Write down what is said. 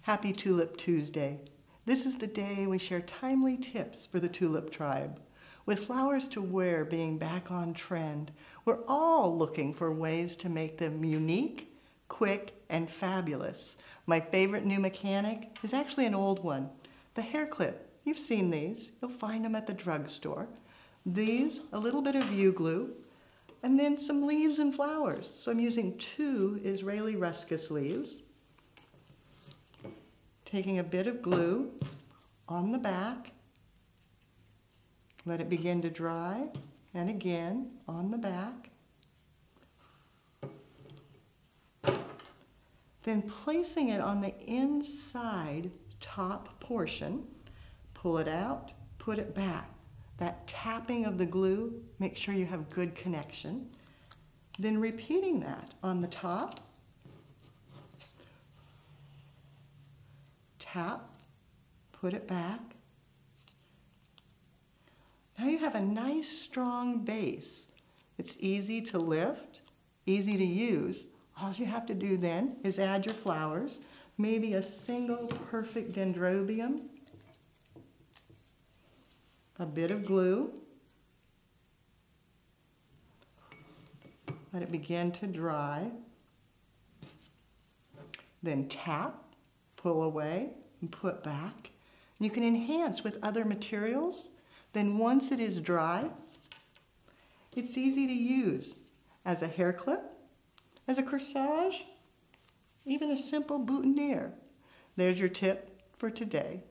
Happy Tulip Tuesday. This is the day we share timely tips for the tulip tribe. With flowers to wear being back on trend, we're all looking for ways to make them unique, quick, and fabulous. My favorite new mechanic is actually an old one, the hair clip. You've seen these. You'll find them at the drugstore. These, a little bit of view glue, and then some leaves and flowers. So I'm using 2 Israeli ruscus leaves. Taking a bit of glue on the back, let it begin to dry, and again on the back. Then placing it on the inside top portion, pull it out, put it back. That tapping of the glue, make sure you have good connection. Then repeating that on the top. Tap, put it back. Now you have a nice strong base. It's easy to lift, easy to use. All you have to do then is add your flowers, maybe a single perfect dendrobium, a bit of glue. Let it begin to dry. Then tap, pull away, and put back. You can enhance with other materials. Then once it is dry, it's easy to use as a hair clip, as a corsage, even a simple boutonniere. There's your tip for today.